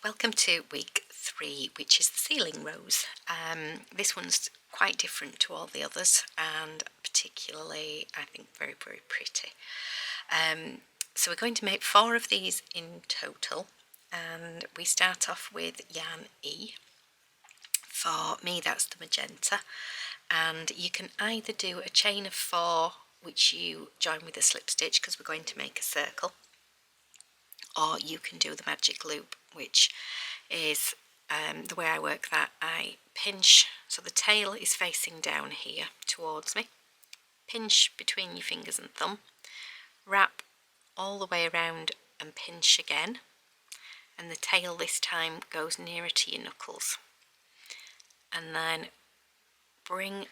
Welcome to week 3, which is the ceiling rows. This one's quite different to all the others, and particularly I think very pretty. So we're going to make 4 of these in total, and we start off with yarn E. For me that's the magenta, and you can either do a chain of 4 which you join with a slip stitch because we're going to make a circle, or you can do the magic loop, which is the way I work that. I pinch, so the tail is facing down here towards me, pinch between your fingers and thumb, wrap all the way around and pinch again, and the tail this time goes nearer to your knuckles, and then bring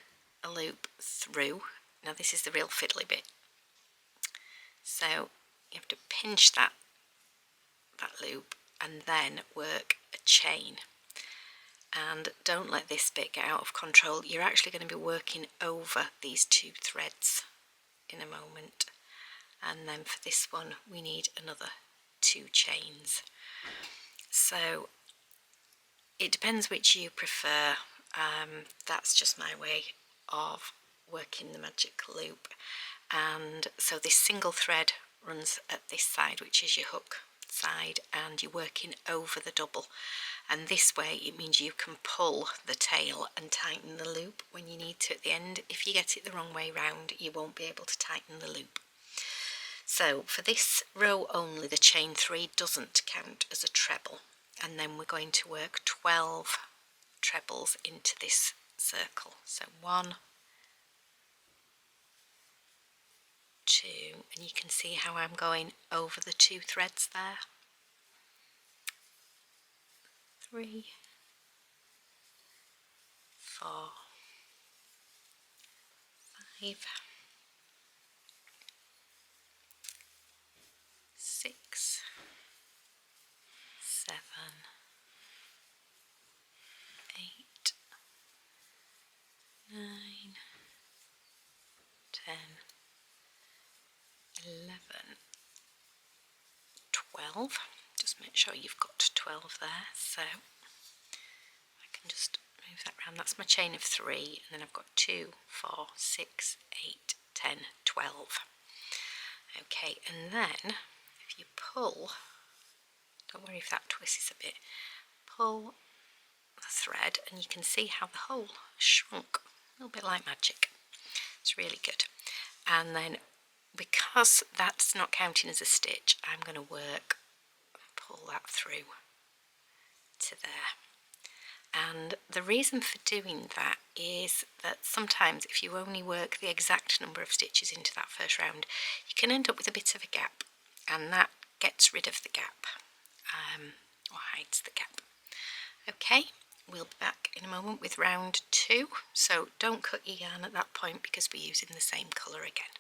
a loop through. Now this is the real fiddly bit, so you have to pinch that loop and then work a chain, and don't let this bit get out of control. You're actually going to be working over these 2 threads in a moment, and then for this one we need another 2 chains. So it depends which you prefer. That's just my way of working the magic loop. And so this single thread runs at this side, which is your hook side, and you're working over the double, and this way it means you can pull the tail and tighten the loop when you need to at the end. If you get it the wrong way round, you won't be able to tighten the loop. So for this row only, the chain 3 doesn't count as a treble, and then we're going to work 12 trebles into this circle. So 1, 2, and you can see how I'm going over the 2 threads there. 3, 4, 5, 6, 7, 8, 9, 10, 11, 12. Just make sure you've got 12 there. So I can just move that around. That's my chain of 3, and then I've got 2, 4, 6, 8, 10, 12. Okay, and then if you pull, don't worry if that twists a bit, pull the thread and you can see how the hole has shrunk, a little bit like magic. It's really good. And then because that's not counting as a stitch, I'm going to work and pull that through to there. And the reason for doing that is that sometimes if you only work the exact number of stitches into that first round, you can end up with a bit of a gap, and that gets rid of the gap, or hides the gap. Okay, we'll be back in a moment with round 2, so don't cut your yarn at that point because we're using the same colour again.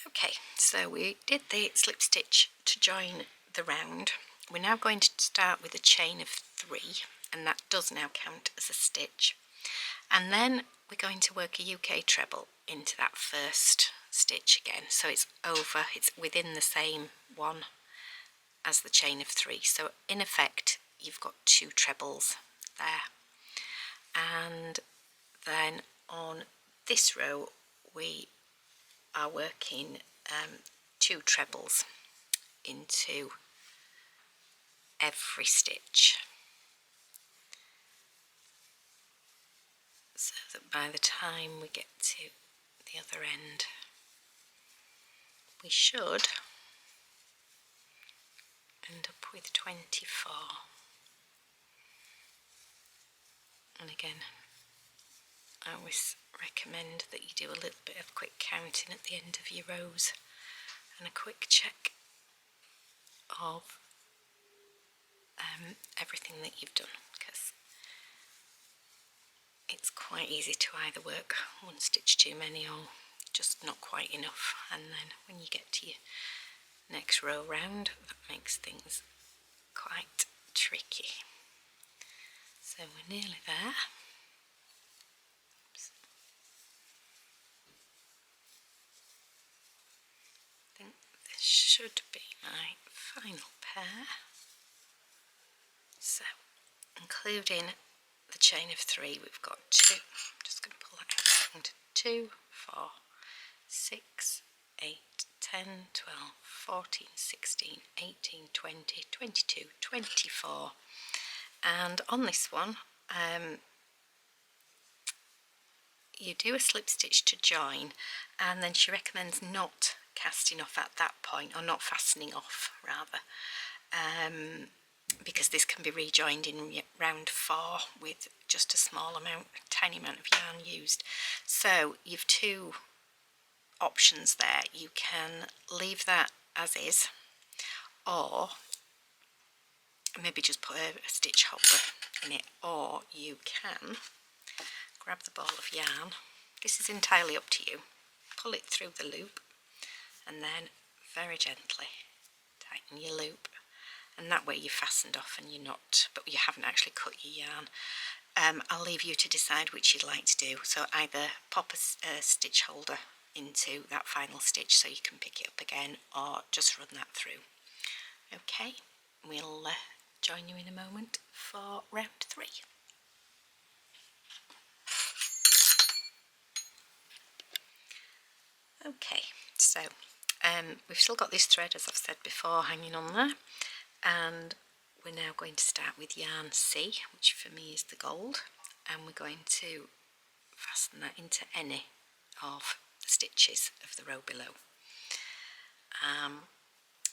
Okay, so we did the slip stitch to join the round. We're now going to start with a chain of 3, and that does now count as a stitch. And then we're going to work a UK treble into that first stitch again. So it's over, it's within the same one as the chain of 3. So in effect, you've got 2 trebles there. And then on this row, we are working 2 trebles into every stitch, so that by the time we get to the other end, we should end up with 24. And again, I always recommend that you do a little bit of quick counting at the end of your rows and a quick check of everything that you've done, because it's quite easy to either work 1 stitch too many or just not quite enough, and then when you get to your next row round, that makes things quite tricky. So we're nearly there. Oops. I think this should be my there. So including the chain of 3, we've got 2. I'm just going to pull that out. 2, 4, 6, 8, 10, 12, 14, 16, 18, 20, 22, 24. And on this one, you do a slip stitch to join, and then she recommends not casting off at that point, or not fastening off rather, because this can be rejoined in round 4 with just a small amount, a tiny amount of yarn used. So you've 2 options there. You can leave that as is, or maybe just put a stitch holder in it, or you can grab the ball of yarn. This is entirely up to you. Pull it through the loop and then very gently tighten your loop, and that way you're fastened off and you're not, but you haven't actually cut your yarn. I'll leave you to decide which you'd like to do. So either pop a stitch holder into that final stitch so you can pick it up again, or just run that through. Okay, we'll join you in a moment for round 3. Okay, so we've still got this thread, as I've said before, hanging on there, and we're now going to start with yarn C, which for me is the gold, and we're going to fasten that into any of the stitches of the row below.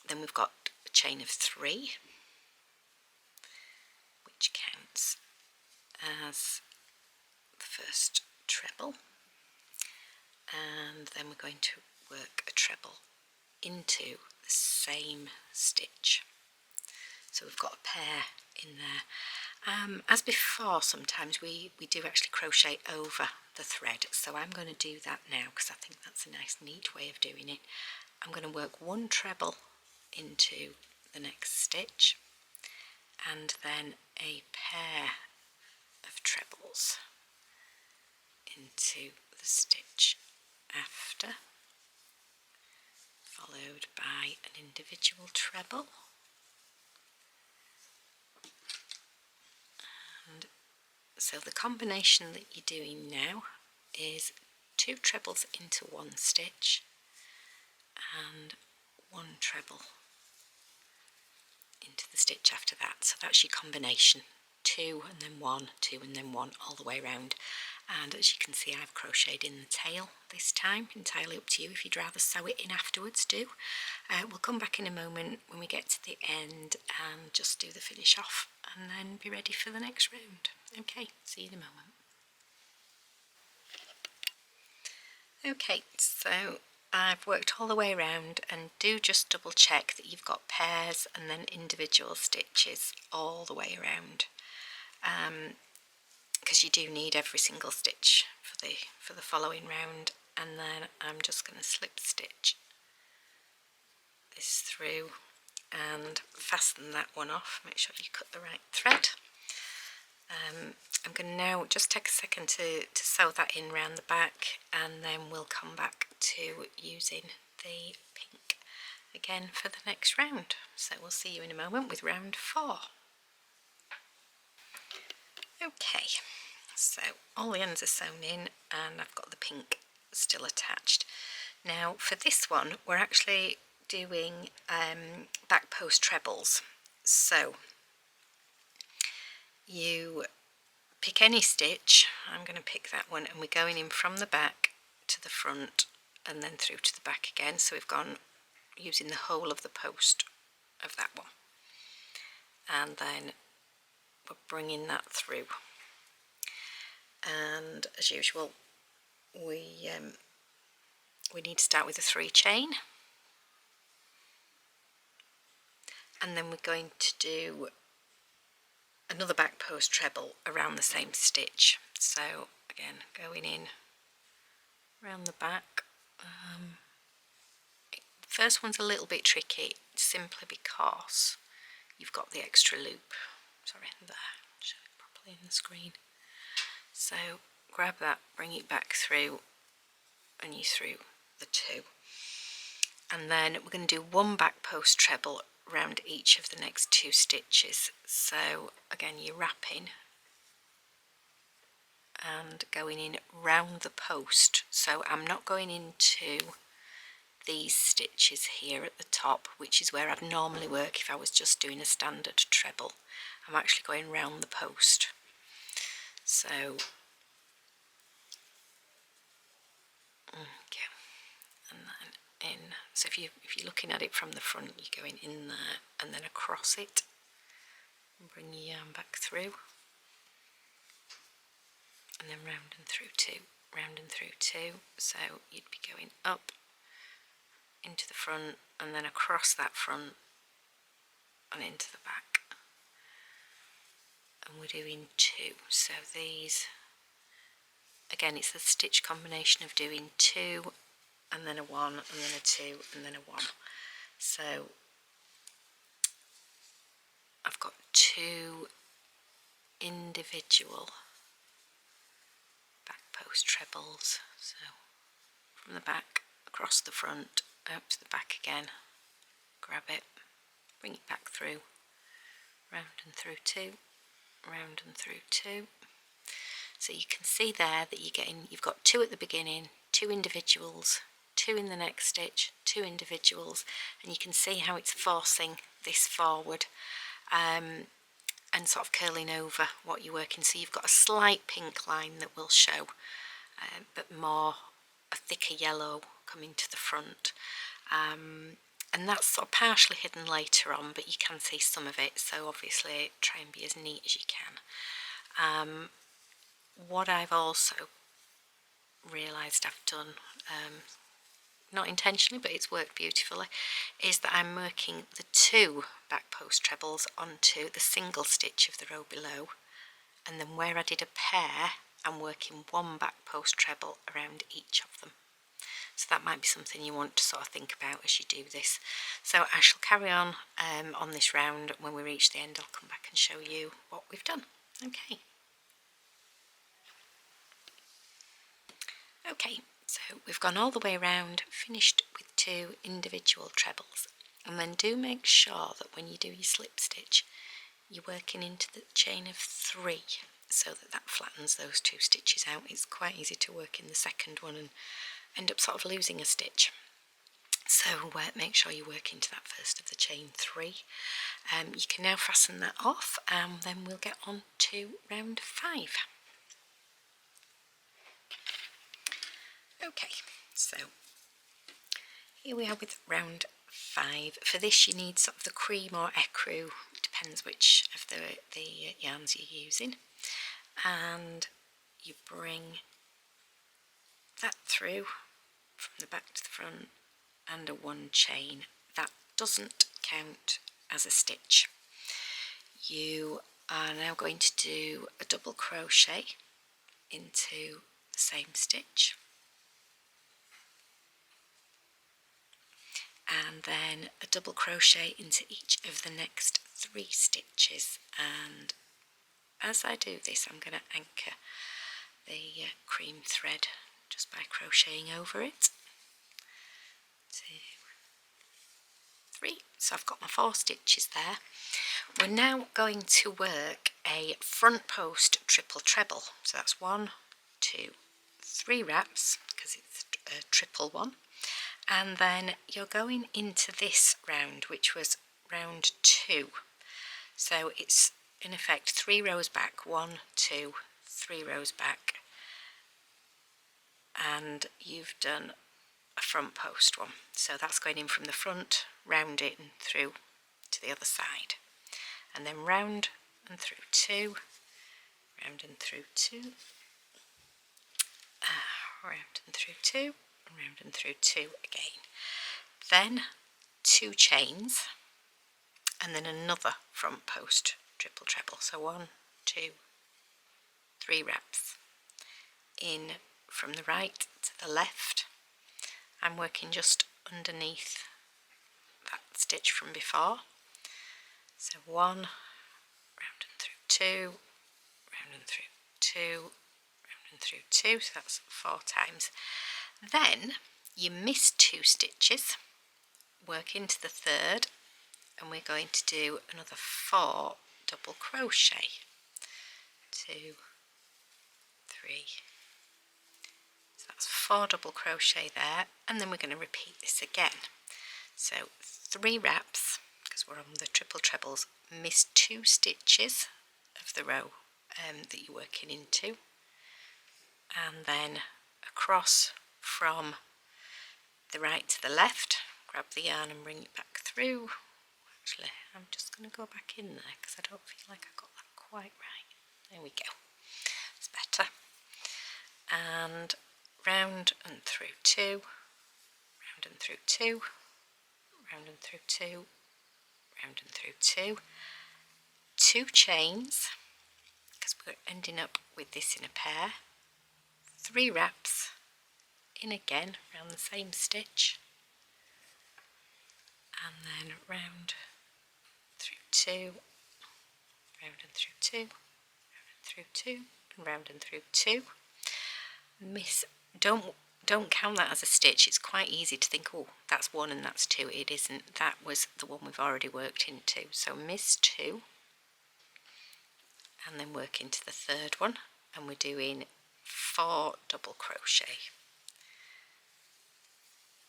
Then we've got a chain of 3, which counts as the first treble, and then we're going to work a treble into the same stitch. So we've got a pair in there. As before, sometimes we do actually crochet over the thread, so I'm going to do that now because I think that's a nice neat way of doing it. I'm going to work 1 treble into the next stitch, and then a pair of trebles into the stitch after, followed by an individual treble, and so the combination that you're doing now is 2 trebles into 1 stitch and 1 treble into the stitch after that. So that's your combination, 2 and then 1, 2 and then 1, all the way around. And as you can see, I've crocheted in the tail this time, entirely up to you. If you'd rather sew it in afterwards, do. We'll come back in a moment when we get to the end and just do the finish off and then be ready for the next round. Okay, see you in a moment. Okay, so I've worked all the way around, and do just double check that you've got pairs and then individual stitches all the way around, because you do need every single stitch for the following round. And then I'm just going to slip stitch this through and fasten that one off. Make sure you cut the right thread. I'm going to now just take a second to sew that in round the back, and then we'll come back to using the pink again for the next round. So we'll see you in a moment with round 4. Okay, so all the ends are sewn in and I've got the pink still attached. Now for this one we're actually doing back post trebles. So you pick any stitch. I'm going to pick that one, and we're going in from the back to the front and then through to the back again. So we've gone using the whole of the post of that one, and then we're bringing that through. And as usual, we need to start with a 3 chain, and then we're going to do another back post treble around the same stitch. So again, going in around the back. The first one's a little bit tricky simply because you've got the extra loop. Sorry, there, show it properly in the screen. So grab that, bring it back through, and you through the 2. And then we're going to do 1 back post treble around each of the next 2 stitches. So again, you're wrapping and going in round the post. So I'm not going into these stitches here at the top, which is where I'd normally work if I was just doing a standard treble. I'm actually going round the post. So okay, and then in. So if you're looking at it from the front, you're going in there and then across it, and bring your yarn back through, and then round and through 2, round and through 2. So you'd be going up into the front and then across that front and into the back, and we're doing 2. So these, again, it's the stitch combination of doing 2 and then a 1 and then a 2 and then a 1. So I've got 2 individual back post trebles, so from the back across the front, up to the back again, grab it, bring it back through, round and through 2, round and through 2. So you can see there that you've got 2 at the beginning, 2 individuals, 2 in the next stitch, 2 individuals, and you can see how it's forcing this forward and sort of curling over what you're working. So you've got a slight pink line that will show, but more a thicker yellow coming to the front, and that's sort of partially hidden later on, but you can see some of it. So obviously try and be as neat as you can. What I've also realised I've done, not intentionally, but it's worked beautifully, is that I'm working the 2 back post trebles onto the single stitch of the row below, and then where I did a pair, I'm working 1 back post treble around each of them. So that might be something you want to sort of think about as you do this. So I shall carry on this round. When we reach the end, I'll come back and show you what we've done. Okay, so we've gone all the way around, finished with 2 individual trebles, and then do make sure that when you do your slip stitch, you're working into the chain of 3 so that flattens those 2 stitches out. It's quite easy to work in the second one and end up sort of losing a stitch. So make sure you work into that first of the chain 3. You can now fasten that off, and then we'll get on to round 5. Okay, so here we are with round 5. For this you need sort of the cream or ecru, depends which of the yarns you're using, and you bring that through from the back to the front and a 1 chain. That doesn't count as a stitch. You are now going to do a double crochet into the same stitch, and then a double crochet into each of the next 3 stitches. And as I do this, I'm going to anchor the cream thread just by crocheting over it. 2, 3. So I've got my 4 stitches there. We're now going to work a front post triple treble. So that's 1, 2, 3 wraps, because it's a triple one. And then you're going into this round, which was round 2. So it's in effect 3 rows back, 1, 2, 3 rows back, and you've done a front post one. So that's going in from the front, round it and through to the other side, and then round and through 2, round and through 2, round and through 2, and round and through 2 again. Then 2 chains, and then another front post triple treble. So 1, 2, 3 wraps in from the right to the left. I'm working just underneath that stitch from before. So 1, round and through 2, round and through 2, round and through 2, so that's 4 times. Then you miss 2 stitches, work into the 3rd and we're going to do another 4 double crochet. 2, 3, so that's 4 double crochet there, and then we're going to repeat this again. So 3 wraps, because we're on the triple trebles, miss 2 stitches of the row that you're working into, and then across from the right to the left, grab the yarn and bring it back through. Actually, I'm just going to go back in there because I don't feel like I got that quite right. There we go, it's better. And round and through 2, round and through 2, round and through 2, round and through 2, 2 chains, because we're ending up with this in a pair, 3 wraps, in again around the same stitch, and then round through 2, round and through 2, round and through 2, and round and through 2. Miss, don't count that as a stitch. It's quite easy to think, oh, that's 1 and that's 2. It isn't. That was the one we've already worked into. So miss 2, and then work into the 3rd one, and we're doing 4 double crochet.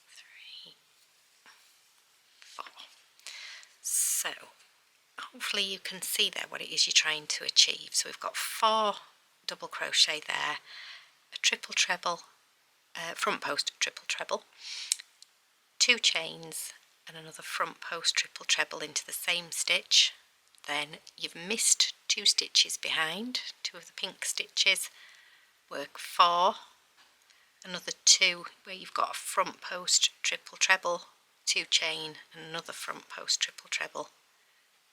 3, 4. So hopefully you can see there what it is you're trying to achieve. So we've got 4 double crochet there, a triple treble, front post triple treble, 2 chains, and another front post triple treble into the same stitch. Then you've missed 2 stitches behind, 2 of the pink stitches, work 4, another 2 where you've got a front post triple treble, 2 chain, and another front post triple treble,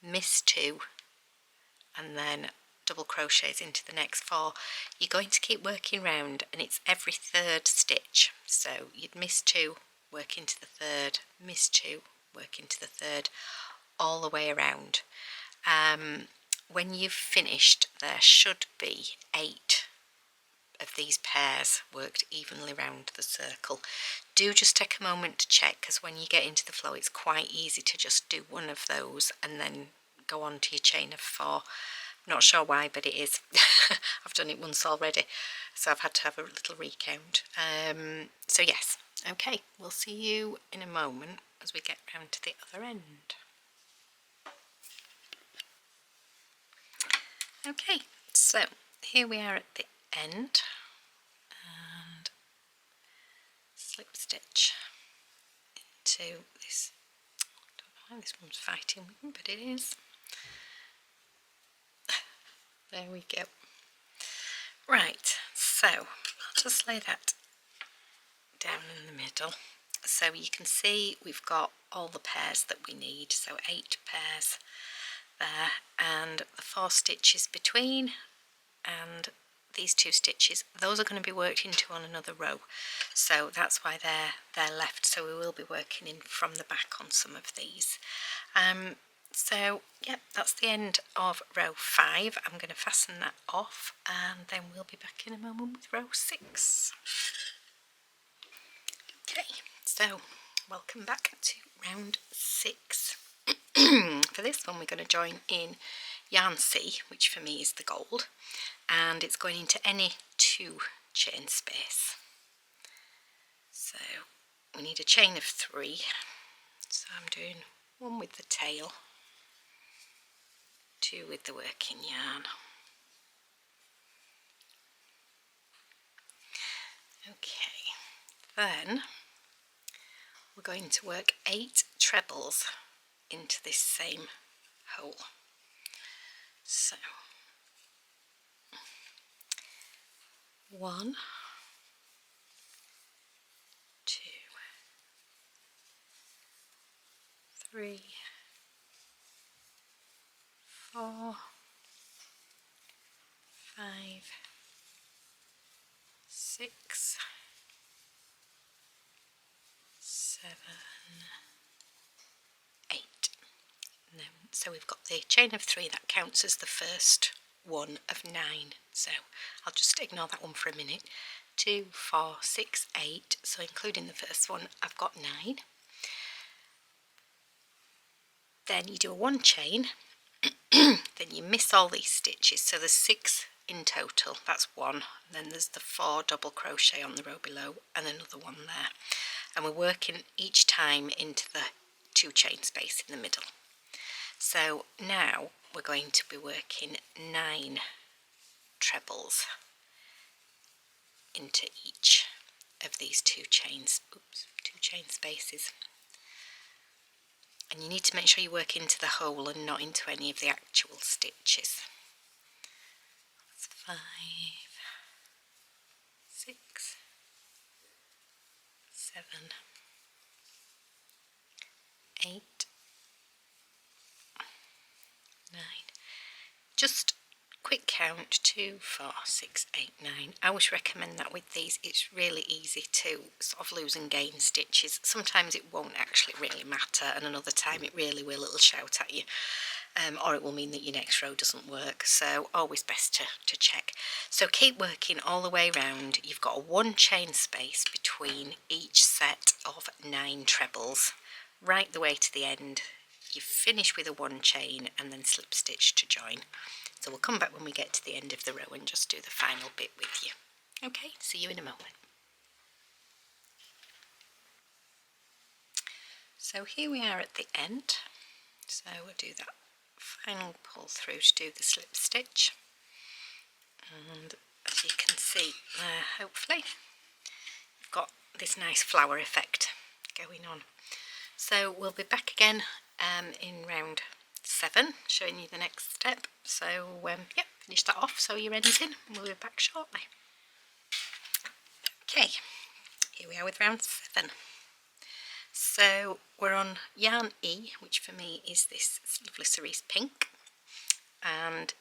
miss 2, and then double crochets into the next 4. You're going to keep working round, and it's every 3rd stitch. So you'd miss 2, work into the 3rd, miss 2, work into the 3rd, all the way around. When you've finished, there should be 8 of these pairs worked evenly round the circle. Do just take a moment to check, because when you get into the flow it's quite easy to just do one of those and then go on to your chain of 4. Not sure why, but it is. I've done it once already, so I've had to have a little recount. So yes, okay, we'll see you in a moment as we get round to the other end. Okay, so here we are at the end, and slip stitch into this. I don't know why this one's fighting with me, but it is. There we go. Right, so I'll just lay that down in the middle so you can see we've got all the pairs that we need. So 8 pairs there, and the 4 stitches between, and these 2 stitches, those are going to be worked into on another row, so that's why they're left. So we will be working in from the back on some of these. So yep, that's the end of row 5. I'm going to fasten that off, and then we'll be back in a moment with row 6. Okay, so welcome back to round 6. For this one we're going to join in yarn C, which for me is the gold, and it's going into any 2 chain space. So we need a chain of 3, so I'm doing 1 with the tail, 2 with the working yarn. Okay, then we're going to work 8 trebles into this same hole. So 1, 2, 3, 4, 5, 6, 7, 8. And then, so we've got the chain of 3, that counts as the first one of 9. So I'll just ignore that one for a minute. 2, 4, 6, 8. So including the first one, I've got 9. Then you do a 1 chain, then you miss all these stitches, so there's 6 in total, that's 1, and then there's the 4 double crochet on the row below and another 1 there, and we're working each time into the 2 chain space in the middle. So now we're going to be working 9 trebles into each of these 2 chain spaces, and you need to make sure you work into the hole and not into any of the actual stitches. That's 5, 6, 7, 8, 9. Just quick count, 2, 4, 6, 8, 9. I always recommend that with these. It's really easy to sort of lose and gain stitches. Sometimes it won't actually really matter, and another time it really will. It'll shout at you, or it will mean that your next row doesn't work. So always best to check. So keep working all the way around. You've got a 1 chain space between each set of 9 trebles, right the way to the end. You finish with a 1 chain and then slip stitch to join. So we'll come back when we get to the end of the row and just do the final bit with you. Okay, see you in a moment. So here we are at the end. So we'll do that final pull through to do the slip stitch. And as you can see there, hopefully, you've got this nice flower effect going on. So we'll be back again in round 7, showing you the next step. So yeah, finish that off, sew your ends in, and we'll be back shortly. Okay, here we are with round 7. So we're on yarn E, which for me is this lovely cerise pink, and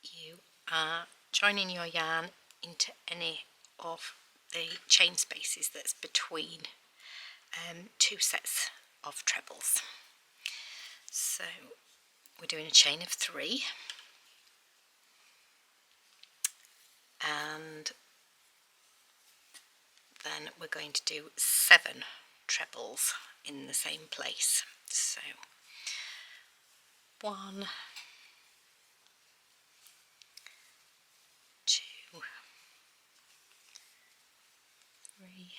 you are joining your yarn into any of the chain spaces that's between 2 sets of trebles. So we're doing a chain of 3, and then we're going to do 7 trebles in the same place. So 1, 2, 3,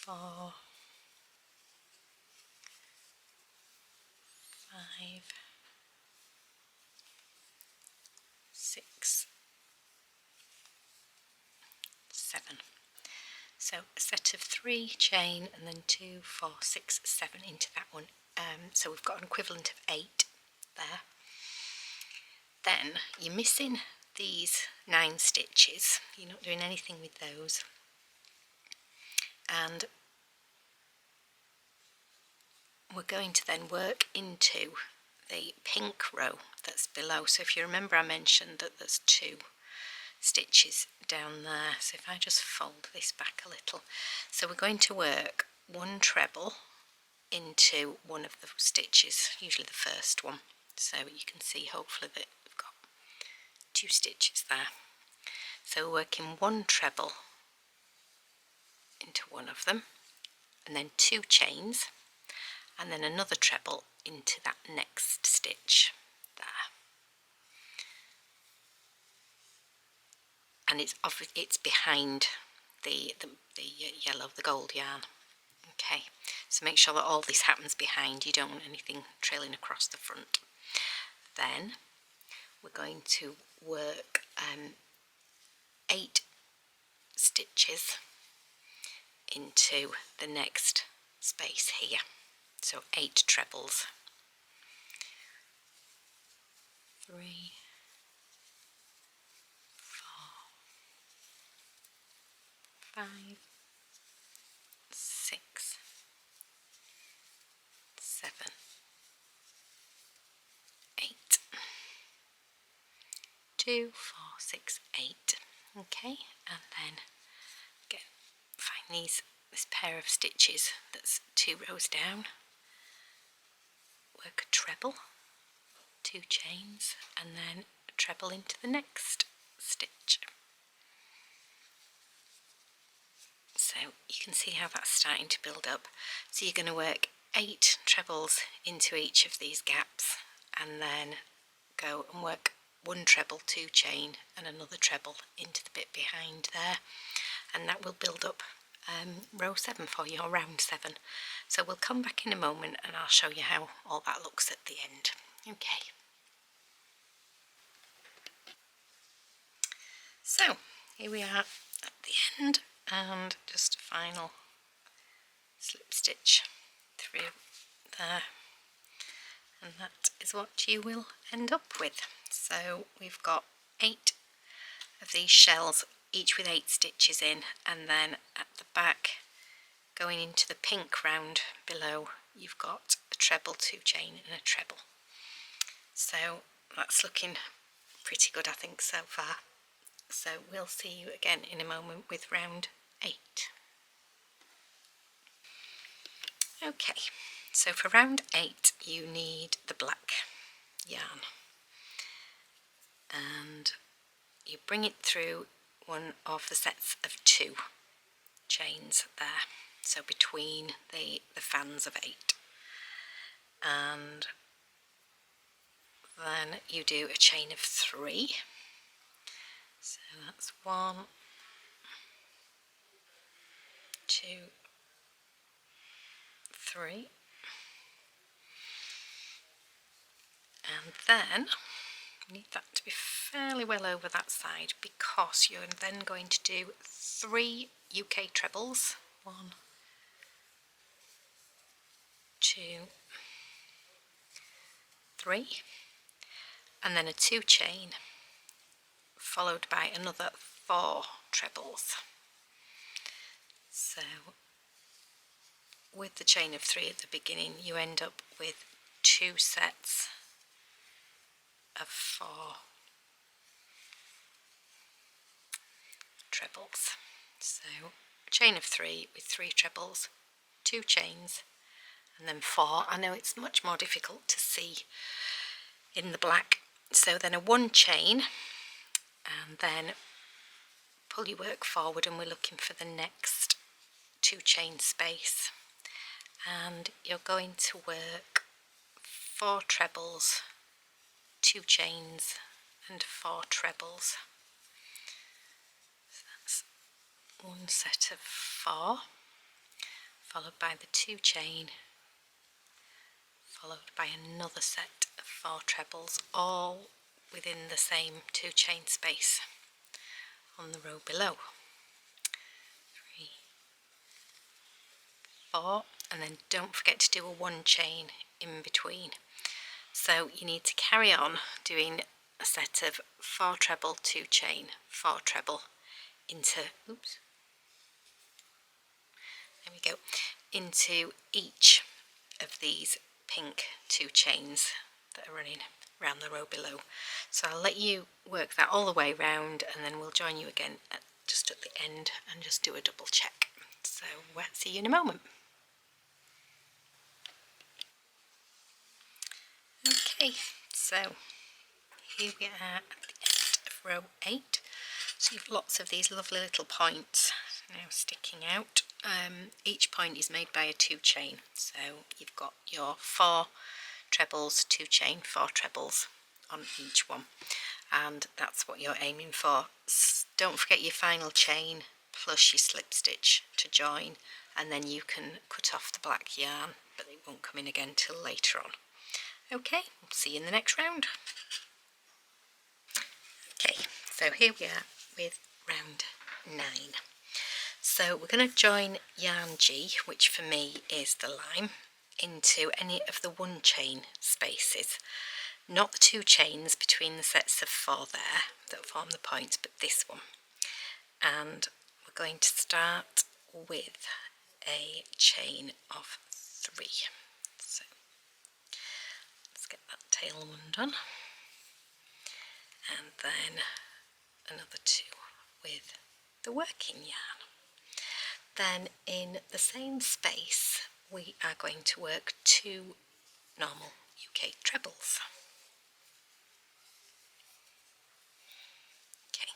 4, 5, 6, 7. So a set of 3 chain and then 2, 4, 6, 7 into that one. So we've got an equivalent of 8 there. Then you're missing these 9 stitches. You're not doing anything with those. And we're going to then work into the pink row that's below. So if you remember, I mentioned that there's 2 stitches down there. So if I just fold this back a little, so we're going to work 1 treble into one of the stitches, usually the first one. So you can see hopefully that we've got 2 stitches there. So we're working 1 treble into one of them, and then 2 chains, and then another treble into that next stitch there. And it's behind the yellow, the gold yarn. Okay, so make sure that all this happens behind. You don't want anything trailing across the front. Then we're going to work 8 stitches into the next space here. So 8 trebles. 3, 4, 5, 6, 7, 8. 2, 4, 6, 8. Okay, and then find this pair of stitches that's 2 rows down. Work a treble, 2 chains, and then a treble into the next stitch. So you can see how that's starting to build up. So you're going to work 8 trebles into each of these gaps, and then go and work 1 treble, 2 chain and another treble into the bit behind there, and that will build up row 7 for you, or round 7. So we'll come back in a moment and I'll show you how all that looks at the end. Okay. So here we are at the end, and just a final slip stitch through there, and that is what you will end up with. So we've got 8 of these shells, each with 8 stitches in, and then at the back, going into the pink round below, you've got a treble, 2 chain and a treble. So that's looking pretty good, I think, so far. So we'll see you again in a moment with round 8. Okay, so for round 8 you need the black yarn, and you bring it through one of the sets of 2 chains there, so between the fans of 8, and then you do a chain of 3. So that's 1, 2, 3, and then you need that to be fairly well over that side, because you're then going to do 3 UK trebles, 1, 2, 3, and then a 2 chain followed by another 4 trebles. So with the chain of 3 at the beginning, you end up with 2 sets of 4 trebles. So a chain of 3 with 3 trebles, 2 chains, and then 4. I know it's much more difficult to see in the black. So then a 1 chain, and then pull your work forward, and we're looking for the next 2 chain space, and you're going to work 4 trebles, 2 chains and 4 trebles. So that's 1 set of 4, followed by the 2 chain, followed by another set of 4 trebles, all within the same 2 chain space on the row below. 3, 4, and then don't forget to do a 1 chain in between. So you need to carry on doing a set of 4 treble, 2 chain, 4 treble into, oops, there we go, into each of these pink 2 chains that are running around the row below. So I'll let you work that all the way round, and then we'll join you again just at the end and just do a double check. So we'll see you in a moment. Okay, so here we are at the end of row 8. So you've lots of these lovely little points now sticking out. Each point is made by a 2 chain, so you've got your 4 trebles, 2 chain, 4 trebles on each one, and that's what you're aiming for. Don't forget your final chain plus your slip stitch to join, and then you can cut off the black yarn, but it won't come in again till later on. Okay, we'll see you in the next round. Okay, so here we are with round 9. So we're going to join yarn G, which for me is the lime, into any of the 1 chain spaces, not the 2 chains between the sets of 4 there that form the points, but this one. And we're going to start with a chain of 3. So let's get that tail one done, and then another 2 with the working yarn. Then in the same space we are going to work 2 normal UK trebles. Okay,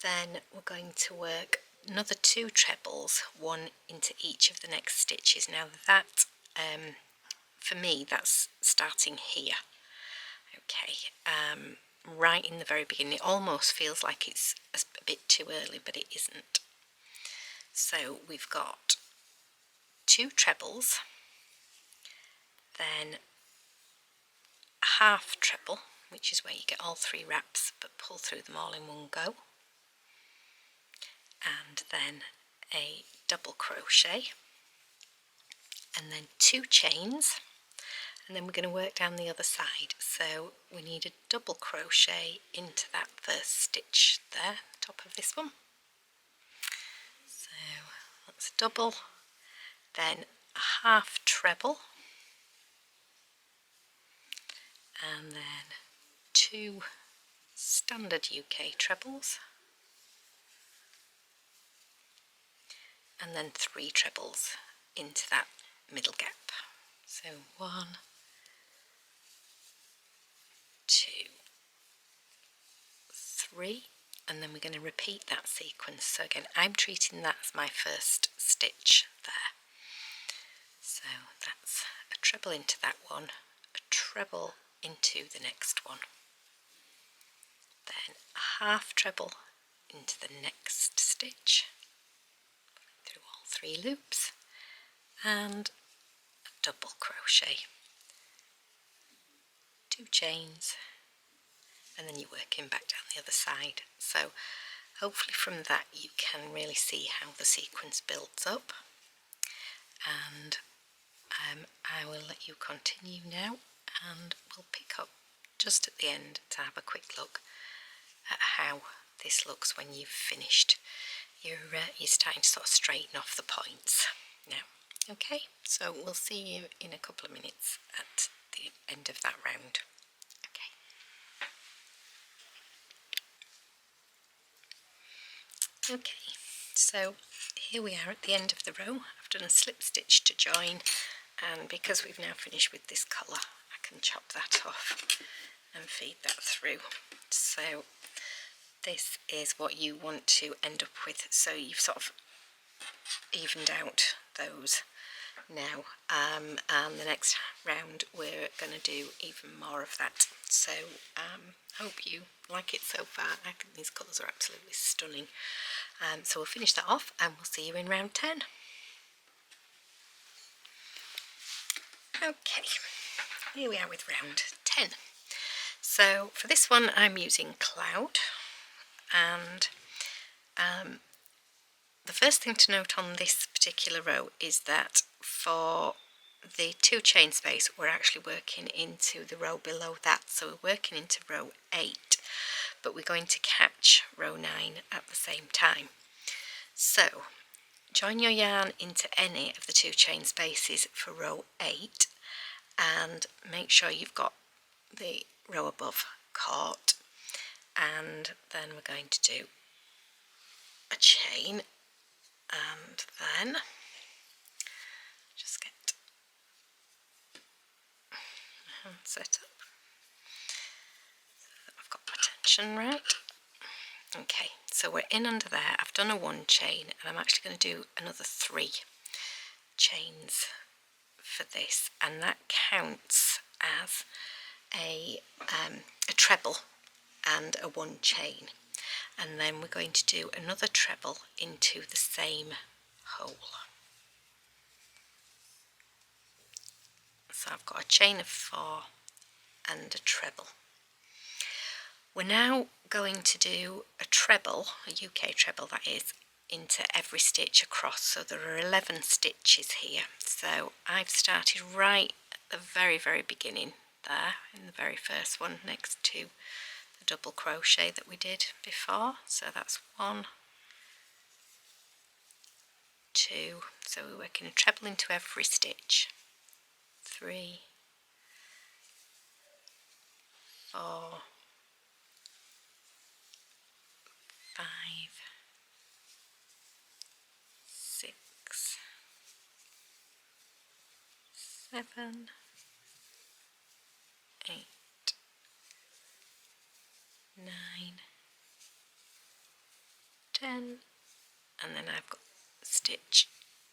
then we're going to work another 2 trebles, one into each of the next stitches. Now that for me that's starting here, okay, right in the very beginning. It almost feels like it's a bit too early, but it isn't. So we've got 2 trebles, then a half treble, which is where you get all 3 wraps but pull through them all in one go, and then a double crochet, and then 2 chains, and then we're going to work down the other side. So we need a double crochet into that first stitch there, top of this one. So that's a double, then a half treble, and then 2 standard UK trebles, and then 3 trebles into that middle gap. So 1, 2, 3, and then we're going to repeat that sequence. So again, I'm treating that as my first stitch there. So that's a treble into that one, a treble into the next one, then a half treble into the next stitch, through all 3 loops, and a double crochet, 2 chains, and then you're working back down the other side. So hopefully from that you can really see how the sequence builds up, and I will let you continue now, and we'll pick up just at the end to have a quick look at how this looks when you've finished. You're starting to sort of straighten off the points now. Okay, so we'll see you in a couple of minutes at the end of that round. Okay, so here we are at the end of the row. I've done a slip stitch to join, and because we've now finished with this colour, I can chop that off and feed that through. So this is what you want to end up with. So you've sort of evened out those now, and the next round we're going to do even more of that. So hope you like it so far. I think these colours are absolutely stunning. So we'll finish that off and we'll see you in round 10. Okay, here we are with round 10. So for this one I'm using Cloud, and the first thing to note on this particular row is that for the 2 chain space we're actually working into the row below that, so we're working into row 8, but we're going to catch row 9 at the same time. So join your yarn into any of the 2 chain spaces for row 8, and make sure you've got the row above caught, and then we're going to do a chain, and then just get my hand set up so that I've got my tension right. Okay, so we're in under there. I've done a 1 chain, and I'm actually going to do another 3 chains for this, and that counts as a treble and a 1 chain, and then we're going to do another treble into the same hole. So I've got a chain of 4 and a treble. We're now going to do a treble, a UK treble that is, into every stitch across. So there are 11 stitches here. So I've started right at the very, very beginning there, in the very first one, next to the double crochet that we did before. So that's 1, 2, so we're working a treble into every stitch, 3, 4, 5, 6, 7, 8, 9, 10, and then I've got stitch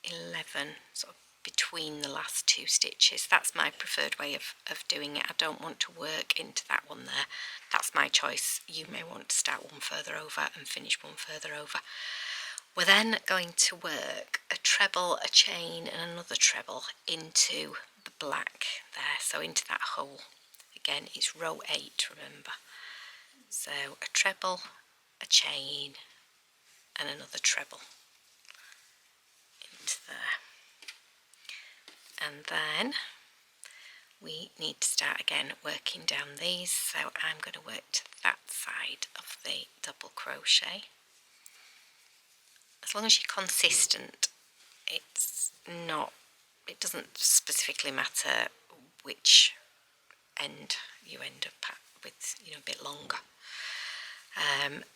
11 sort of between the last two stitches. That's my preferred way of doing it. I don't want to work into that one there. That's my choice. You may want to start one further over and finish one further over. We're then going to work a treble, a chain and another treble into the black there, so into that hole. Again, it's row 8, remember. So a treble, a chain and another treble into there. And then we need to start again working down these, so I'm going to work to that side of the double crochet. As long as you're consistent, it doesn't specifically matter which end you end up at with, a bit longer,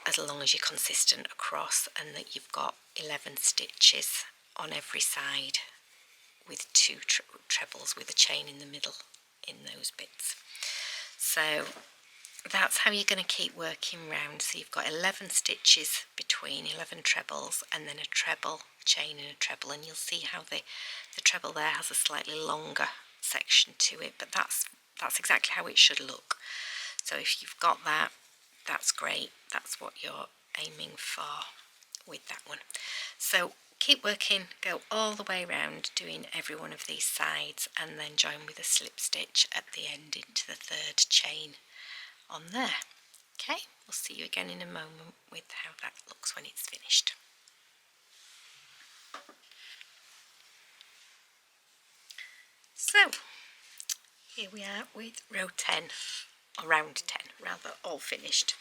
as long as you're consistent across and that you've got 11 stitches on every side with two trebles with a chain in the middle in those bits. So that's how you're going to keep working round. So you've got 11 stitches between 11 trebles, and then a treble, chain and a treble, and you'll see how the treble there has a slightly longer section to it, but that's exactly how it should look. So if you've got that, that's great. That's what you're aiming for with that one. So keep working, go all the way around doing every one of these sides, and then join with a slip stitch at the end into the third chain on there. Okay, we'll see you again in a moment with how that looks when it's finished. So here we are with row 10, or round 10 rather, all finished.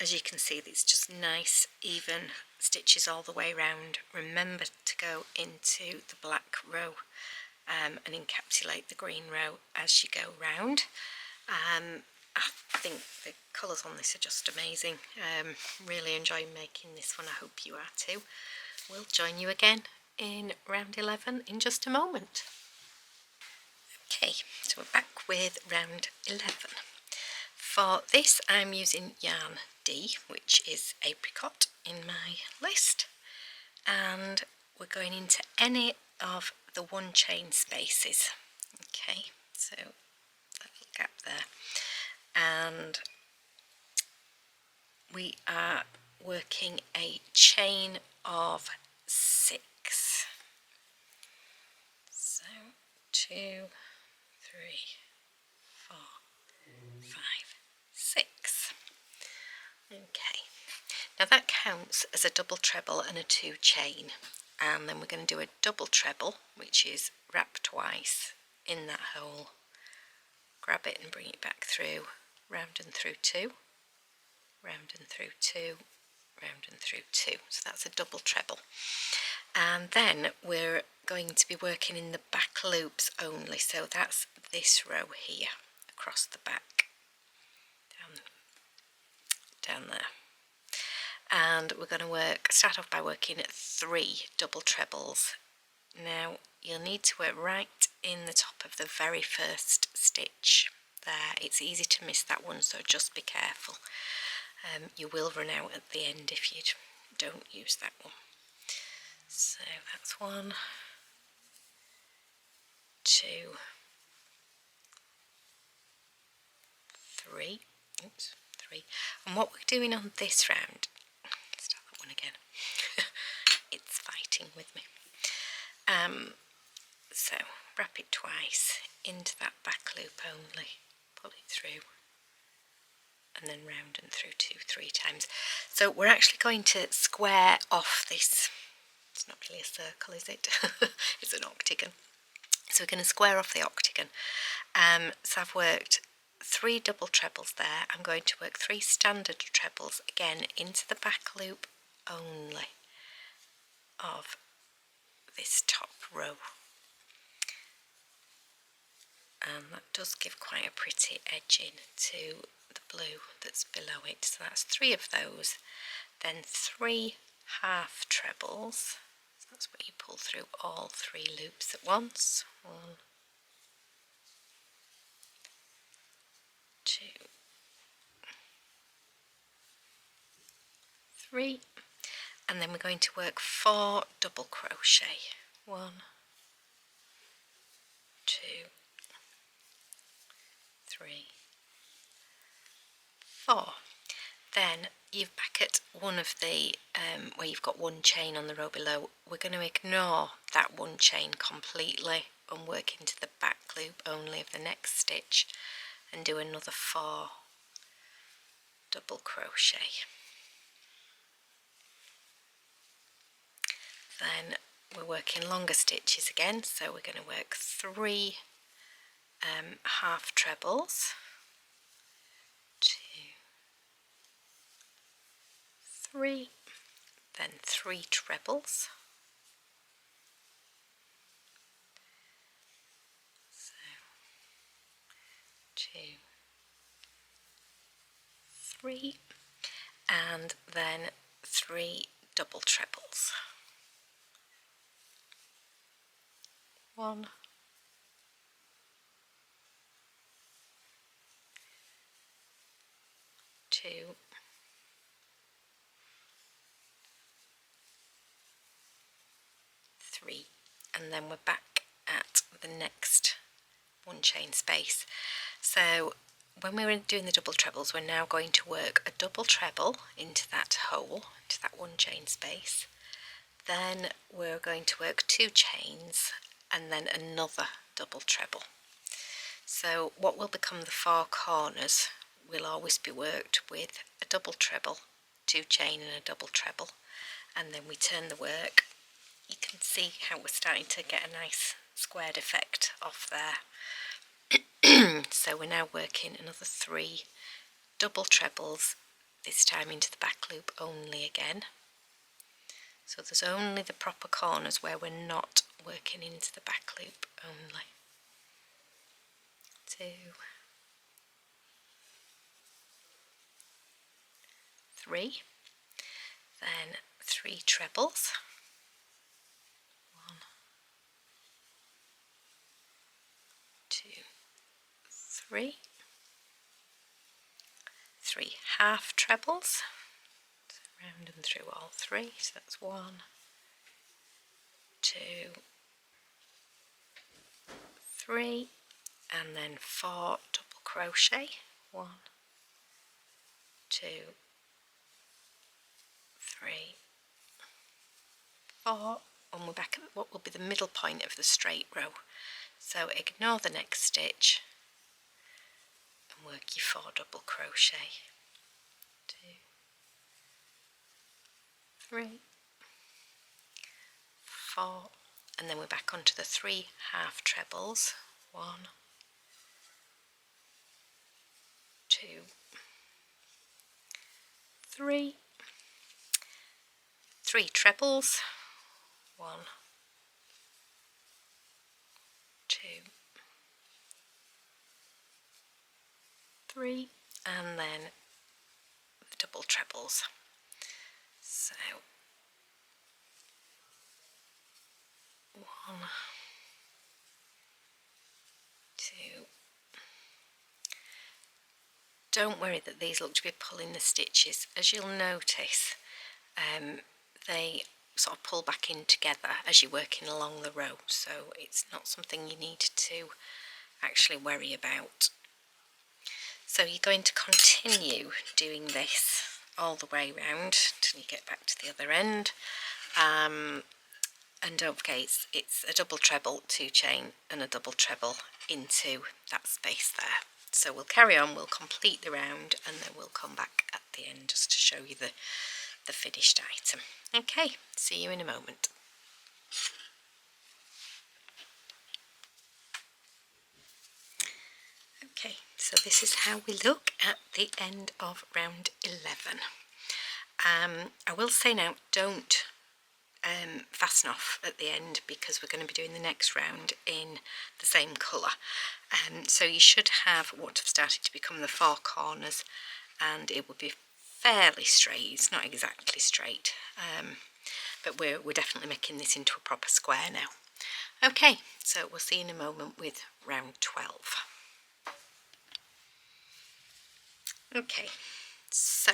As you can see, it's just nice even stitches all the way around. Remember to go into the black row and encapsulate the green row as you go round. I think the colours on this are just amazing. Really enjoying making this one. I hope you are too. We'll join you again in round 11 in just a moment. Okay, so we're back with round 11. For this I'm using yarn D, which is apricot in my list, and we're going into any of the one chain spaces. Okay, so that little gap there, and we are working a chain of 6. So 2, 3, 4, 5, 6. Okay, now that counts as a double treble and a 2 chain, and then we're going to do a double treble, which is wrap twice in that hole, grab it and bring it back through, round and through 2, round and through 2, round and through 2. So that's a double treble. And then we're going to be working in the back loops only, so that's this row here across the back, down there. And we're going to start off by working at 3 double trebles. Now you'll need to work right in the top of the very first stitch there. It's easy to miss that one, so just be careful. You will run out at the end if you don't use that one. So that's 1, 2, 3. Oops, 3. And what we're doing on this round, let's start that one again. It's fighting with me. So wrap it twice into that back loop only, pull it through, and then round and through 2, 3 times. So we're actually going to square off this. It's not really a circle, is it? It's an octagon. So we're going to square off the octagon. So I've worked 3 double trebles there. I'm going to work 3 standard trebles again into the back loop only of this top row. And that does give quite a pretty edging to the blue that's below it. So that's 3 of those. Then 3 half trebles. So that's where you pull through all 3 loops at once. 1, 2, 3. and then we're going to work 4 double crochet. 1, 2, 3, 4. Then you're back at one of the where you've got one chain on the row below. We're going to ignore that one chain completely and work into the back loop only of the next stitch and do another 4 double crochet. Then we're working longer stitches again, so we're going to work 3 half trebles, 2, 3, then 3 trebles, so 2, 3, and then 3 double trebles. 1, 2, 3, and then we're back at the next one chain space. So when we were doing the double trebles, we're now going to work a double treble into that hole, into that one chain space. Then we're going to work 2 chains and then another double treble. So what will become the 4 corners will always be worked with a double treble, 2 chain and a double treble, and then we turn the work. You can see how we're starting to get a nice squared effect off there. So we're now working another 3 double trebles, this time into the back loop only again. So there's only the proper corners where we're not working into the back loop only. 2, 3, then 3 trebles, 1, 2, 3, 3 half trebles, so round them through all 3, so that's 1, 2, 3, and then 4 double crochet, 1, 2, 3, 4, and we're back at what will be the middle point of the straight row. So ignore the next stitch and work your 4 double crochet. 2, 3, 4, and then we're back onto the 3 half trebles. 1, 2, 3, 3 trebles. 1, 2, 3, and then the double trebles. So 1, 2. Don't worry that these look to be pulling the stitches. As you'll notice, they sort of pull back in together as you're working along the row, so it's not something you need to actually worry about. So you're going to continue doing this all the way round till you get back to the other end, and don't forget it's a double treble, 2 chain and a double treble into that space there. So we'll carry on, we'll complete the round, and then we'll come back at the end just to show you the finished item. Okay, see you in a moment. Okay, so this is how we look at the end of round 11. I will say now, don't fasten off at the end because we're going to be doing the next round in the same colour. So you should have what have started to become the 4 corners, and it will be fairly straight. It's not exactly straight, but we're definitely making this into a proper square now. Okay, so we'll see you in a moment with round 12. Okay, so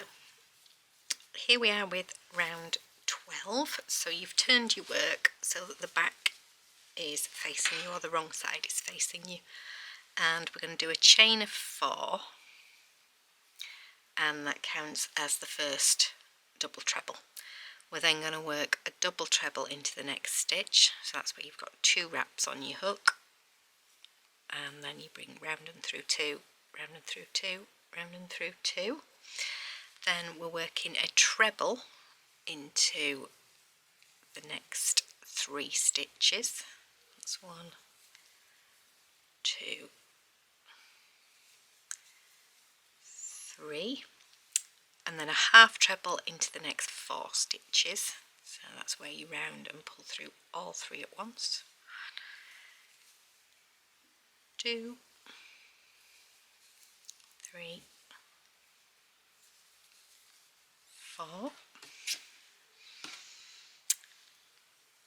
here we are with round 12. So you've turned your work so that the back is facing you, or the wrong side is facing you, and we're going to do a chain of 4, and that counts as the first double treble. We're then going to work a double treble into the next stitch, so that's where you've got 2 wraps on your hook, and then you bring round and through 2, round and through 2, round and through 2. Then we're working a treble into the next 3 stitches. That's 1, 2, 3, and then a half treble into the next 4 stitches. So that's where you round and pull through all 3 at once. 2, 3, 4,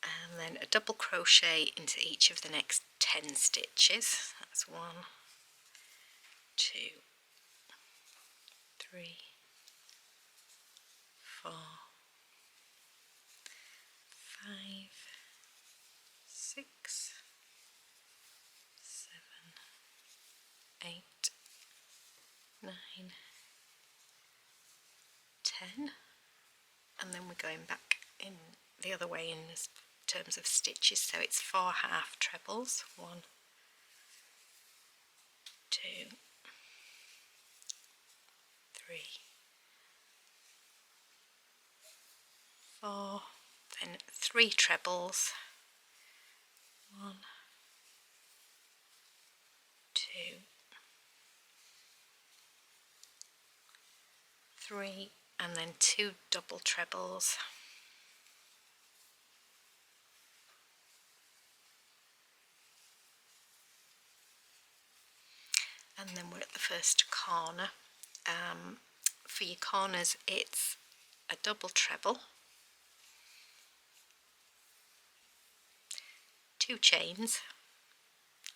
and then a double crochet into each of the next 10 stitches. That's 1, 2, 3, 4, 5, 6, 7, 8, 9, 10, and then we're going back in the other way in terms of stitches, so it's 4 half trebles. 1, 2, 3, 4, then 3 trebles. 1, 2, 3, and then 2 double trebles. And then we're at the first corner. For your corners, it's a double treble, 2 chains,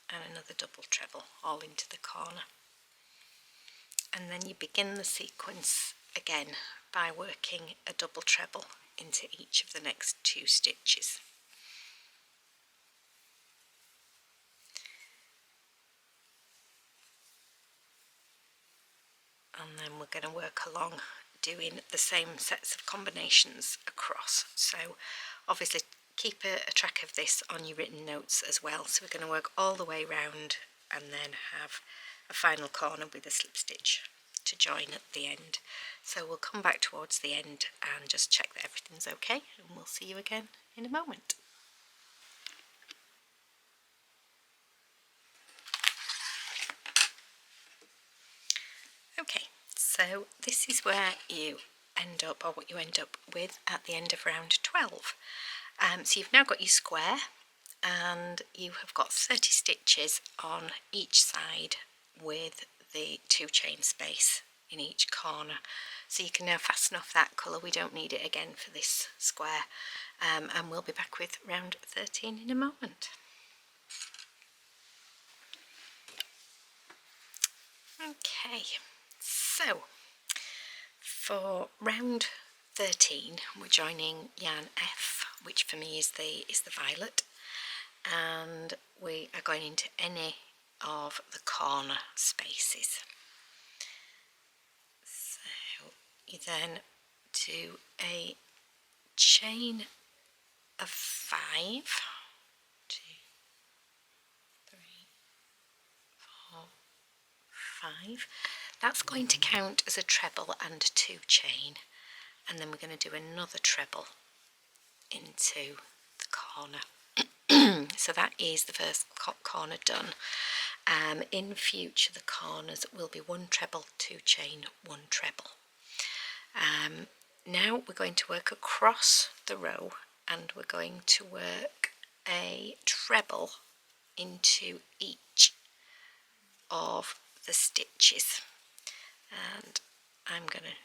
and another double treble, all into the corner. And then you begin the sequence again by working a double treble into each of the next 2 stitches. And then we're going to work along doing the same sets of combinations across. So obviously keep a track of this on your written notes as well. So we're going to work all the way round and then have a final corner with a slip stitch to join at the end. So we'll come back towards the end and just check that everything's okay, and we'll see you again in a moment. Okay, so this is where you end up, or what you end up with at the end of round 12. So you've now got your square, and you have got 30 stitches on each side with the 2 chain space in each corner. So you can now fasten off that colour. We don't need it again for this square, and we'll be back with round 13 in a moment. Okay, so for round 13 we're joining yarn F, which for me is the violet, and we are going into any of the corner spaces. So you then do a chain of 5, 2, 3, 4, 5. That's going to count as a treble and 2 chain, and then we're going to do another treble into the corner. So that is the first corner done. In future the corners will be 1 treble, 2 chain, 1 treble. Now we're going to work across the row, and we're going to work a treble into each of the stitches, and I'm going to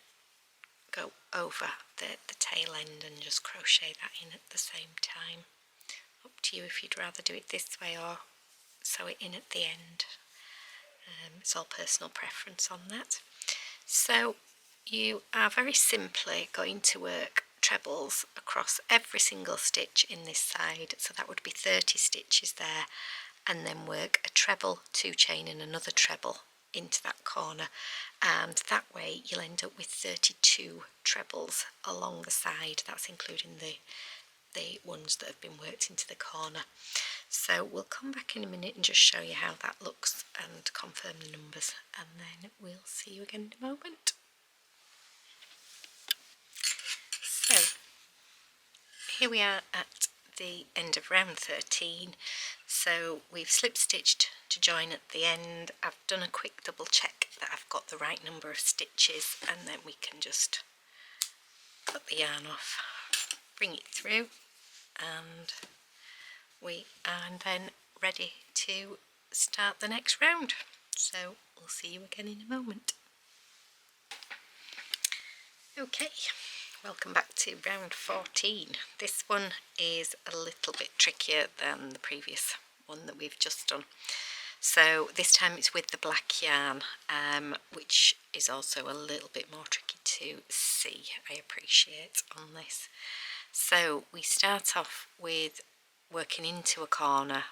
go over the tail end and just crochet that in at the same time. Up to you if you'd rather do it this way or sew it in at the end. It's all personal preference on that. So you are very simply going to work trebles across every single stitch in this side, so that would be 30 stitches there, and then work a treble, 2 chain and another treble into that corner, and that way you'll end up with 32 trebles along the side. That's including the ones that have been worked into the corner. So we'll come back in a minute and just show you how that looks and confirm the numbers, and then we'll see you again in a moment. So here we are at the end of round 13. So we've slip stitched to join at the end. I've done a quick double check that I've got the right number of stitches, and then we can just cut the yarn off, bring it through, and we are then ready to start the next round. So we'll see you again in a moment. Okay, welcome back to round 14. This one is a little bit trickier than the previous one that we've just done. So this time it's with the black yarn, which is also a little bit more tricky to see, I appreciate, on this. So we start off with working into a corner,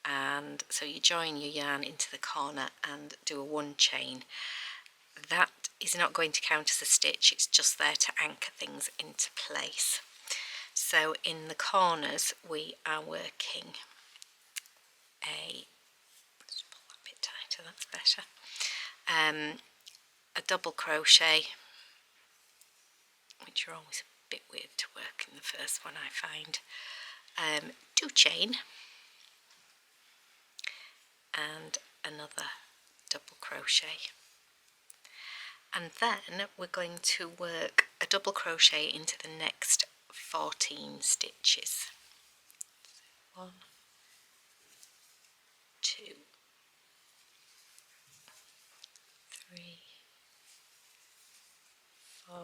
and so you join your yarn into the corner and do a 1 chain. That is not going to count as a stitch, it's just there to anchor things into place. So in the corners we are working let's pull that a bit tighter, that's better, a double crochet, which are always a bit weird to work in the first one, I find, 2 chain and another double crochet, and then we're going to work a double crochet into the next 14 stitches. 1, 2, 3, 4, 5,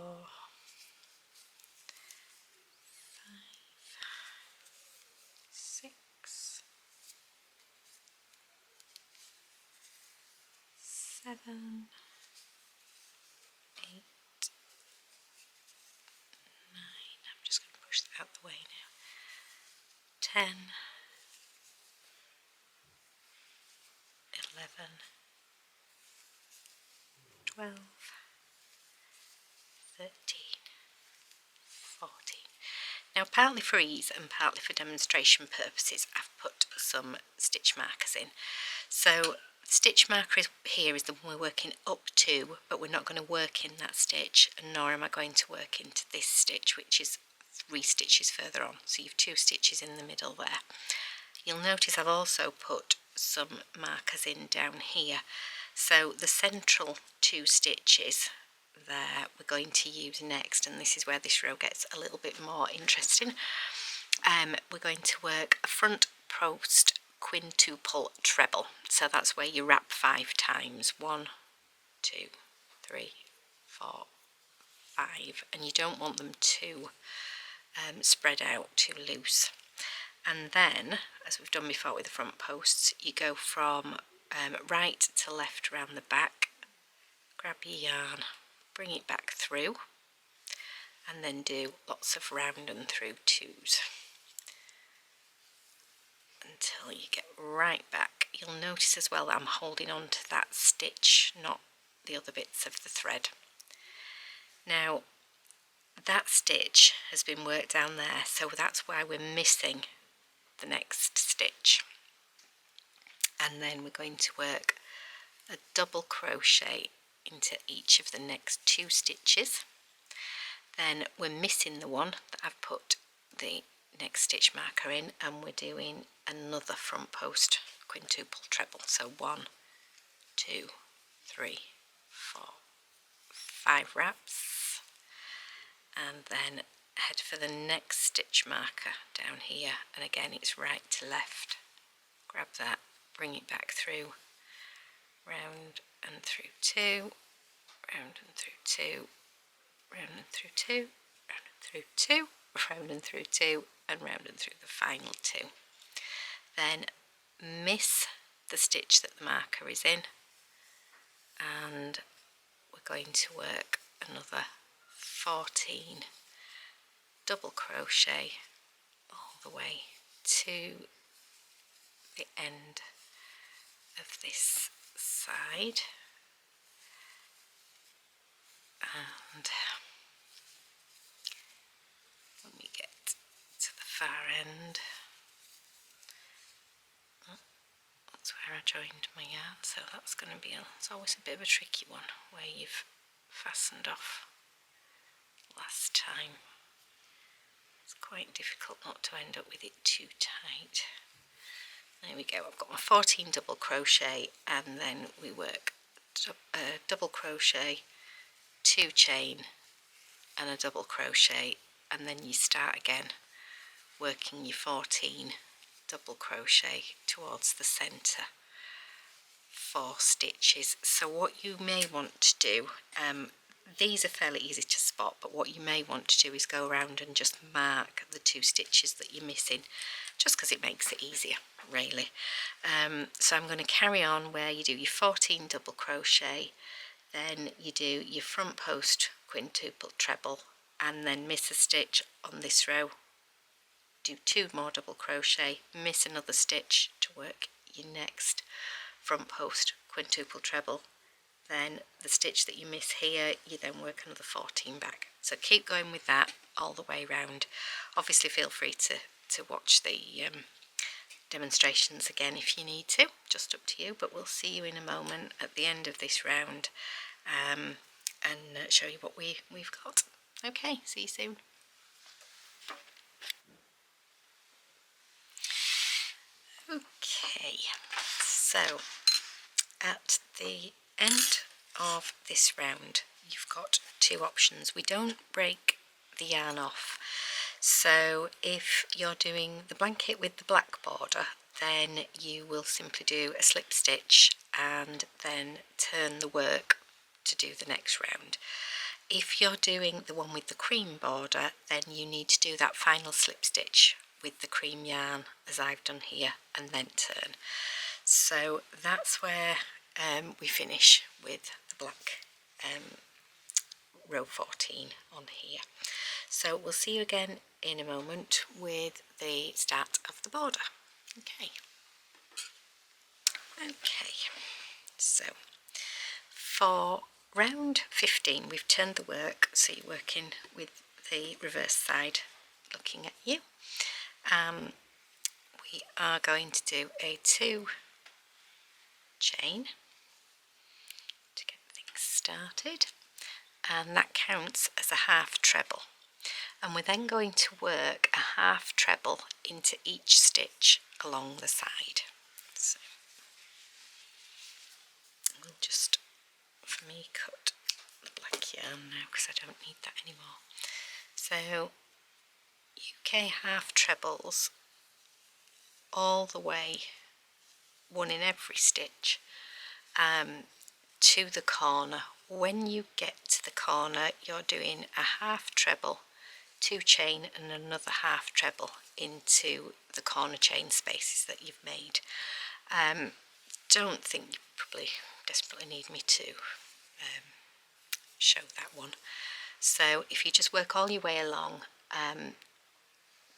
6, 7, 8, 9, I'm just going to push that out the way now, 10, 11, 12, 13, 14. Now, partly for ease and partly for demonstration purposes, I've put some stitch markers in. So stitch marker here is the one we're working up to, but we're not going to work in that stitch, and nor am I going to work into this stitch, which is 3 stitches further on. So you've 2 stitches in the middle there. You'll notice I've also put some markers in down here. So the central 2 stitches there we're going to use next, and this is where this row gets a little bit more interesting. We're going to work a front post quintuple treble, so that's where you wrap 5 times, 1, 2, 3, 4, 5, and you don't want them too spread out, too loose. And then, as we've done before with the front posts, you go from right to left around the back, grab your yarn, bring it back through, and then do lots of round and through 2s until you get right back. You'll notice as well that I'm holding on to that stitch, not the other bits of the thread. Now, that stitch has been worked down there, so that's why we're missing the next stitch. And then we're going to work a double crochet into each of the next 2 stitches. Then we're missing the one that I've put the next stitch marker in, and we're doing another front post quintuple treble. So 1, 2, 3, 4, 5 wraps, and then head for the next stitch marker down here, and again it's right to left. Grab that, bring it back through, round and through 2, round and through 2, round and through 2, round and through 2, round and through 2, and round and through the final 2. Then miss the stitch that the marker is in, and we're going to work another 14 double crochet all the way to the end of this side, and when we get to the far end, that's where I joined my yarn, so that's going to be it's always a bit of a tricky one where you've fastened off last time. It's quite difficult not to end up with it too tight. There we go, I've got my 14 double crochet, and then we work double crochet, 2 chain and a double crochet, and then you start again working your 14 double crochet towards the center, 4 stitches. So what you may want to do, these are fairly easy to spot, but what you may want to do is go around and just mark the 2 stitches that you're missing, just because it makes it easier, really. So I'm going to carry on where you do your 14 double crochet, then you do your front post quintuple treble, and then miss a stitch on this row, do 2 more double crochet, miss another stitch to work your next front post quintuple treble, then the stitch that you miss here, you then work another 14 back. So keep going with that all the way round. Obviously feel free to watch the demonstrations again if you need to, just up to you, but we'll see you in a moment at the end of this round, and show you what we've got. Okay, see you soon. Okay, so at the end of this round you've got 2 options. We don't break the yarn off, so if you're doing the blanket with the black border, then you will simply do a slip stitch and then turn the work to do the next round. If you're doing the one with the cream border, then you need to do that final slip stitch with the cream yarn as I've done here, and then turn. So that's where we finish with the black row 14 on here. So we'll see you again in a moment with the start of the border. Okay, so for round 15 we've turned the work, so you're working with the reverse side looking at you. We are going to do a 2 chain to get things started, and that counts as a half treble, and we're then going to work a half treble into each stitch along the side. So we'll just, for me, cut the black yarn now because I don't need that anymore. So UK half trebles all the way, 1 in every stitch, to the corner. When you get to the corner, you're doing a half treble, 2 chain and another half treble into the corner chain spaces that you've made. Don't think you probably desperately need me to show that one. So if you just work all your way along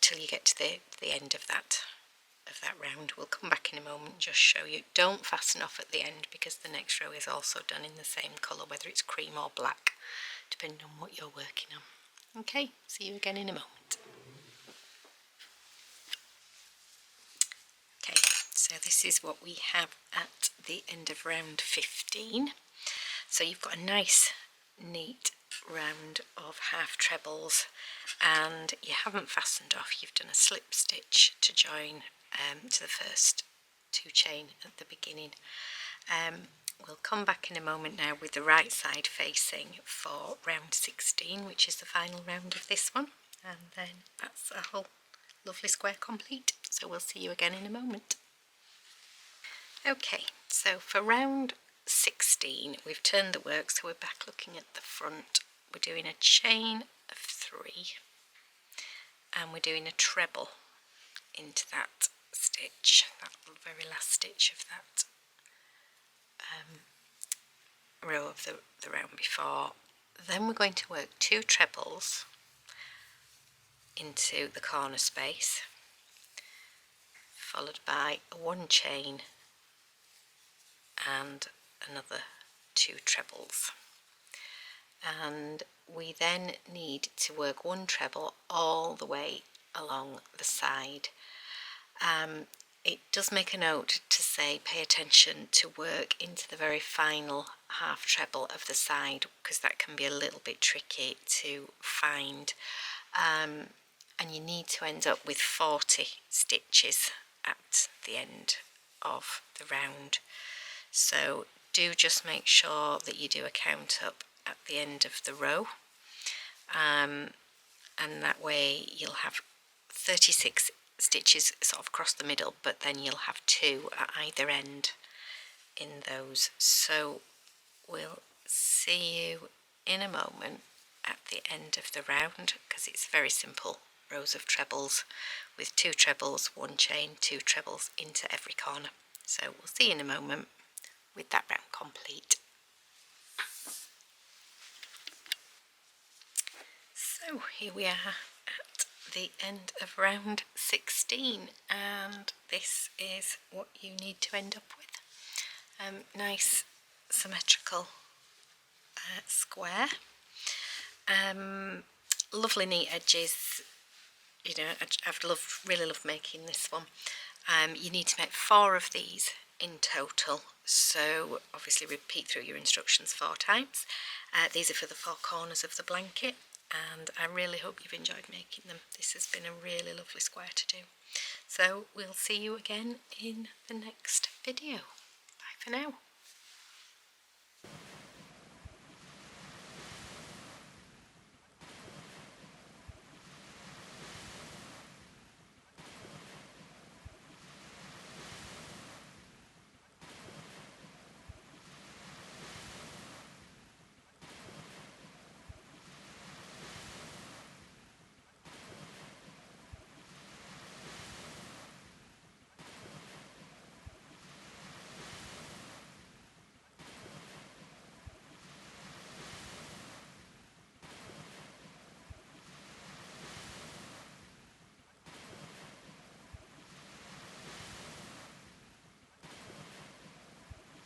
till you get to the end of that round, we'll come back in a moment and just show you. Don't fasten off at the end because the next row is also done in the same colour, whether it's cream or black, depending on what you're working on. Okay, see you again in a moment. Okay, so this is what we have at the end of round 15. So you've got a nice neat round of half trebles, and you haven't fastened off. You've done a slip stitch to join to the first 2 chain at the beginning. We'll come back in a moment now with the right side facing for round 16, which is the final round of this one, and then that's a whole lovely square complete. So we'll see you again in a moment. Okay, so for round 16 we've turned the work, so we're back looking at the front. We're doing a chain of 3 and we're doing a treble into that stitch, that very last stitch of that row of the round before. Then we're going to work 2 trebles into the corner space, followed by one chain and another 2 trebles. And we then need to work one treble all the way along the side. It does make a note to say pay attention to work into the very final half treble of the side, because that can be a little bit tricky to find, and you need to end up with 40 stitches at the end of the round. So do just make sure that you do a count up at the end of the row, and that way you'll have 36 stitches sort of across the middle, but then you'll have 2 at either end in those. So we'll see you in a moment at the end of the round, because it's very simple rows of trebles with 2 trebles, 1 chain, 2 trebles into every corner. So we'll see you in a moment with that round complete. So here we are at the end of round 16, and this is what you need to end up with. Nice symmetrical square, lovely neat edges. You know, I've really loved making this one. You need to make 4 of these in total, so obviously repeat through your instructions 4 times. These are for the 4 corners of the blanket, and I really hope you've enjoyed making them. This has been a really lovely square to do. So we'll see you again in the next video. Bye for now.